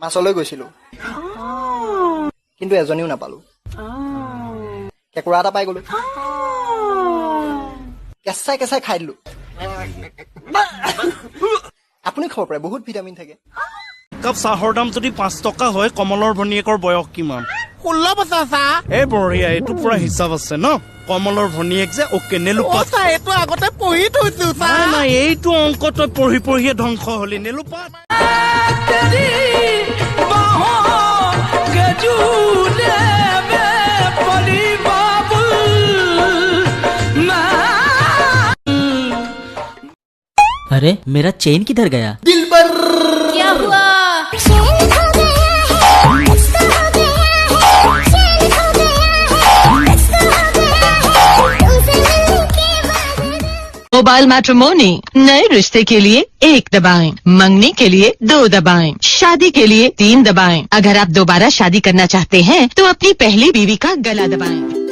মাছলৈ গৈছিলো কিন্তু এজনীও নাপালো কেঁকুৰা এটা পাই গলো কেঁচাই কেঁচাই খাই দিলো আপুনি খাব পাৰে বহুত ভিটামিন থাকে কাপ চাহৰ দাম যদি 5 টকা হয় কমলৰ ভনীয়েকৰ বয়স কিমান 16 বছৰ ছাৰ এই বঢ়িয়া এইটো পুৰা হিচাপ আছে ন কমলৰ ভনীয়েক যে অকে নেলুপাত ছাৰ এইটো আগতে পঢ়ি থৈছো ছাৰ নাই এইটো অংক তই পঢ়ি পঢ়িয়ে ধ্বংস হলি নেলুপাত अरे मेरा चेन किधर गया दिलबर क्या हुआ मोबाइल मैट्रिमोनी नए रिश्ते के लिए 1 दबाएं, मंगनी के लिए 2 दबाएं, शादी के लिए 3 दबाएं। अगर आप दोबारा शादी करना चाहते हैं तो अपनी पहली बीवी का गला दबाएं।